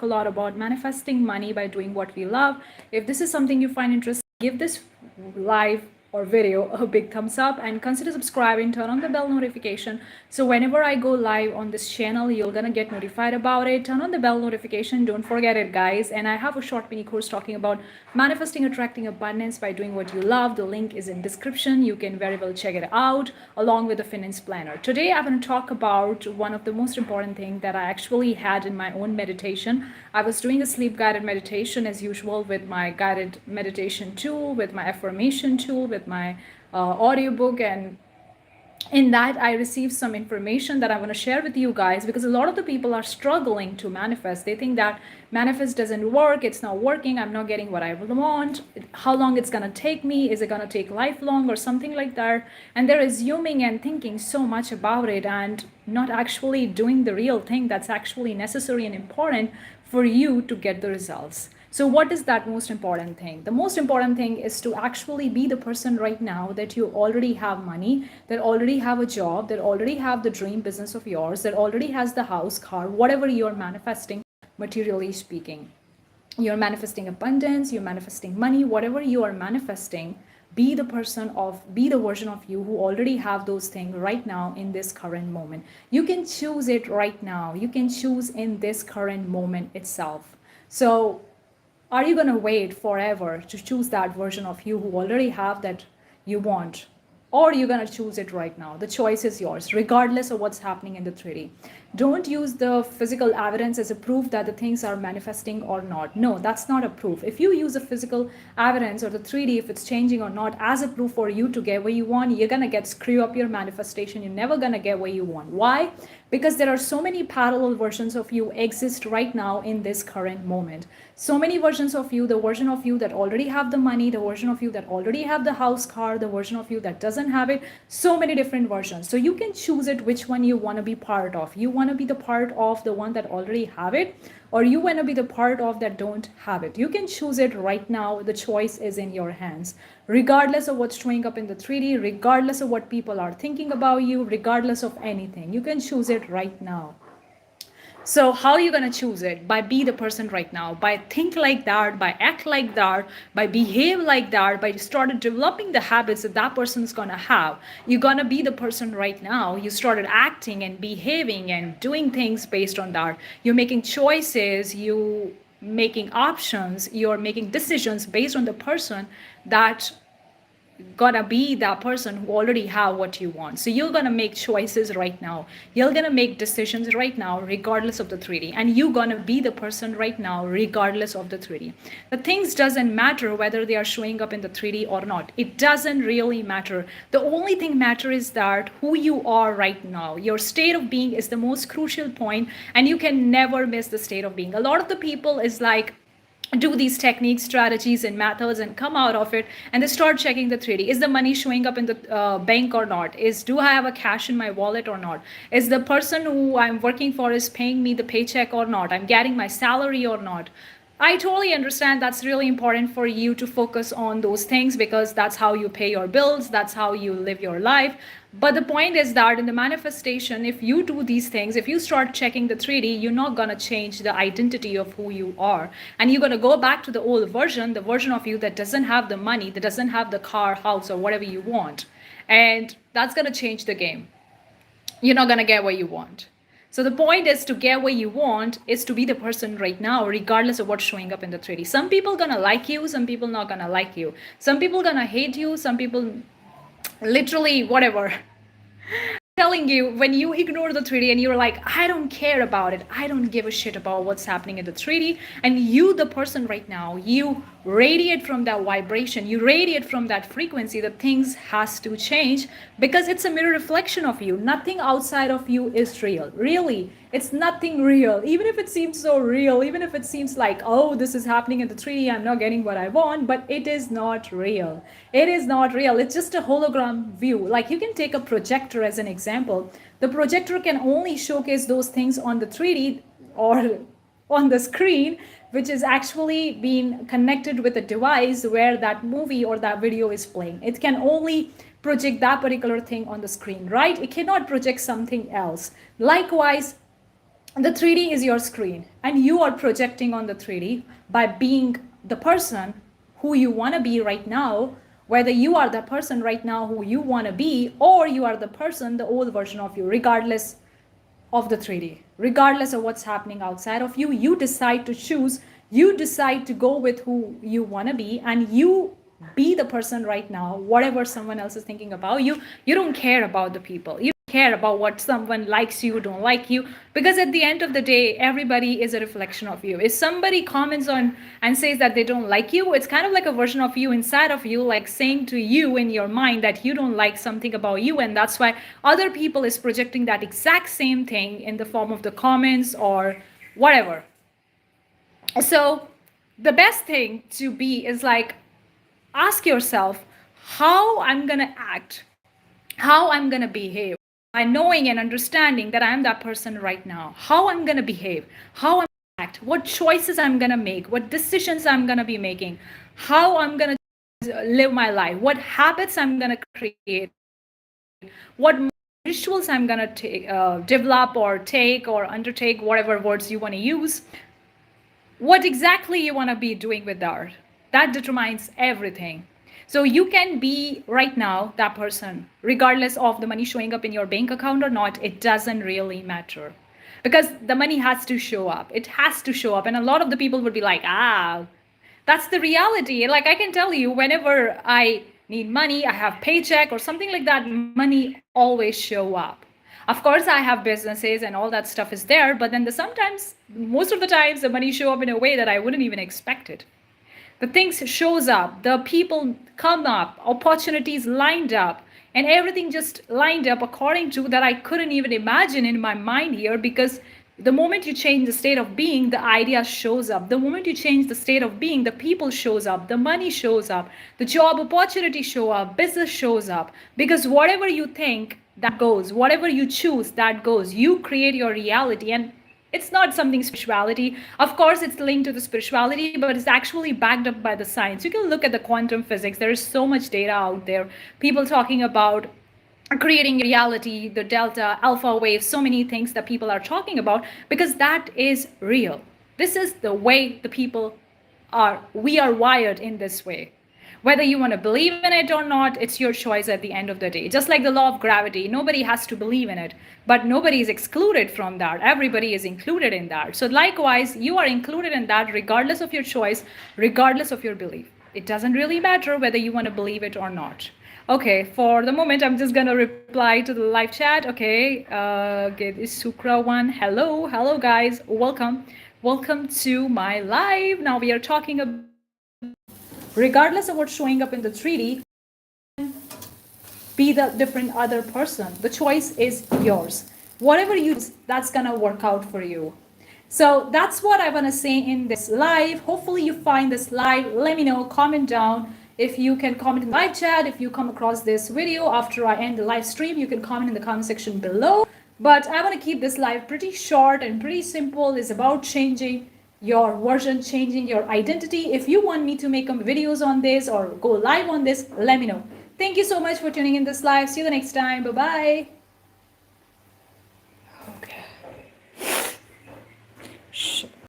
a lot about manifesting money by doing what we love. If this is something you find interesting, give this live or video a big thumbs up and consider subscribing, turn on the bell notification so whenever I go live on this channel you're gonna get notified about it. Turn on the bell notification, don't forget it guys. And I have a short mini course talking about manifesting attracting abundance by doing what you love. The link is in description, you can very well check it out along with the finance planner. Today I'm going to talk about one of the most important things that I actually had in my own meditation. I was doing a sleep guided meditation as usual with my guided meditation tool, with my affirmation tool, with my audiobook, and in that I received some information that I want to share with you guys, because a lot of the people are struggling to manifest. They think that manifest doesn't work, it's not working, I'm not getting what I want, how long it's going to take me, is it going to take lifelong or something like that, and they're assuming and thinking so much about it and not actually doing the real thing that's actually necessary and important for you to get the results. So what is that most important thing? The most important thing is to actually be the person right now that you already have money, that already have a job, that already have the dream business of yours, that already has the house, car, whatever you're manifesting, materially speaking. You're manifesting abundance, you're manifesting money, whatever you are manifesting, be the version of you who already have those things right now in this current moment. You can choose it right now. You can choose in this current moment itself. So are you going to wait forever to choose that version of you who already have that you want? Or are you going to choose it right now? The choice is yours, regardless of what's happening in the 3D. Don't use the physical evidence as a proof that the things are manifesting or not. No, that's not a proof. If you use the physical evidence or the 3D, if it's changing or not, as a proof for you to get what you want, you're going to screw up your manifestation. You're never going to get what you want. Why? Because there are so many parallel versions of you exist right now in this current moment. So many versions of you, the version of you that already have the money, the version of you that already have the house, car, the version of you that doesn't have it, so many different versions. So you can choose it which one you want to be part of. You want to be the part of the one that already have it, or you want to be the part of that don't have it. You can choose it right now. The choice is in your hands, regardless of what's showing up in the 3D, regardless of what people are thinking about you, regardless of anything. You can choose it right now. So how are you going to choose it? By be the person right now, by think like that, by act like that, by behave like that, by started developing the habits that that person is going to have. You're going to be the person right now. You started acting and behaving and doing things based on that. You're making choices, you making options, you're making decisions based on the person that gonna be that person who already have what you want. So you're gonna make choices right now, you're gonna make decisions right now regardless of the 3D, and you're gonna be the person right now regardless of the 3D. The things doesn't matter whether they are showing up in the 3D or not. It doesn't really matter. The only thing matter is that who you are right now. Your state of being is the most crucial point, and you can never miss the state of being. A lot of the people is like do these techniques, strategies, and methods and come out of it, and they start checking the 3D. Is the money showing up in the bank or not? Do I have a cash in my wallet or not? Is the person who I'm working for is paying me the paycheck or not? I'm getting my salary or not? I totally understand that's really important for you to focus on those things, because that's how you pay your bills, that's how you live your life. But the point is that in the manifestation, if you do these things, if you start checking the 3D, you're not going to change the identity of who you are. And you're going to go back to the old version, the version of you that doesn't have the money, that doesn't have the car, house, or whatever you want. And that's going to change the game. You're not going to get what you want. So the point is to get what you want is to be the person right now, regardless of what's showing up in the 3D. Some people gonna like you, some people not gonna like you. Some people gonna hate you, some people literally whatever. Telling you, when you ignore the 3D and you're like, I don't care about it, I don't give a shit about what's happening in the 3D, and you, the person right now, you radiate from that vibration, you radiate from that frequency, that things has to change, because it's a mirror reflection of you. Nothing outside of you is real. Really, it's nothing real. Even if it seems so real, even if it seems like, oh, this is happening in the 3D, I'm not getting what I want, but it is not real. It is not real. It's just a hologram view. Like, you can take a projector as an example. The projector can only showcase those things on the 3D or on the screen, which is actually being connected with a device where that movie or that video is playing. It can only project that particular thing on the screen, right? It cannot project something else. Likewise, the 3D is your screen, and you are projecting on the 3D by being the person who you want to be right now, whether you are the person right now who you want to be, or you are the person, the old version of you, regardless of the 3D, regardless of what's happening outside of you. You decide to choose, you decide to go with who you want to be, and you be the person right now. Whatever someone else is thinking about you, you don't care about the people, you don't care about what someone likes you, don't like you, because at the end of the day, everybody is a reflection of you. If somebody comments on and says that they don't like you, it's kind of like a version of you inside of you, like saying to you in your mind that you don't like something about you, and that's why other people is projecting that exact same thing in the form of the comments or whatever. So the best thing to be is like, ask yourself how I'm going to act, how I'm going to behave, by knowing and understanding that I'm that person right now, how I'm going to behave, how I'm going to act, what choices I'm going to make, what decisions I'm going to be making, how I'm going to live my life, what habits I'm going to create, what rituals I'm going to develop or take or undertake, whatever words you want to use, what exactly you want to be doing with art. That determines everything. So you can be right now that person, regardless of the money showing up in your bank account or not. It doesn't really matter, because the money has to show up. It has to show up. And a lot of the people would be like, that's the reality. Like, I can tell you, whenever I need money, I have paycheck or something like that, money always show up. Of course, I have businesses and all that stuff is there, but then sometimes, most of the times, the money show up in a way that I wouldn't even expect it. The things shows up, the people come up, opportunities lined up, and everything just lined up according to that I couldn't even imagine in my mind here. Because the moment you change the state of being, the idea shows up. The moment you change the state of being, the people shows up, the money shows up, the job opportunity show up, business shows up. Because whatever you think, that goes. Whatever you choose, that goes. You create your reality. And it's not something spirituality. Of course, it's linked to the spirituality, but it's actually backed up by the science. You can look at the quantum physics. There is so much data out there. People talking about creating reality, the delta, alpha waves, so many things that people are talking about, because that is real. This is the way the people are. We are wired in this way. Whether you want to believe in it or not, it's your choice at the end of the day. Just like the law of gravity, nobody has to believe in it, but nobody is excluded from that. Everybody is included in that. So likewise, you are included in that regardless of your choice, regardless of your belief. It doesn't really matter whether you want to believe it or not. Okay, for the moment, I'm just gonna reply to the live chat. Okay, okay, this Sukra one. Hello guys, welcome to my live. Now we are talking about, regardless of what's showing up in the 3D, be the different other person. The choice is yours. Whatever you choose, that's gonna work out for you. So that's what I want to say in this live. Hopefully you find this live. Let me know, comment down. If you can comment in the live chat, if you come across this video after I end the live stream, you can comment in the comment section below. But I want to keep this live pretty short and pretty simple. It's about changing your version, changing your identity. If you want me to make videos on this or go live on this, let me know. Thank you so much for tuning in this live. See you the next time. Bye-bye. Okay.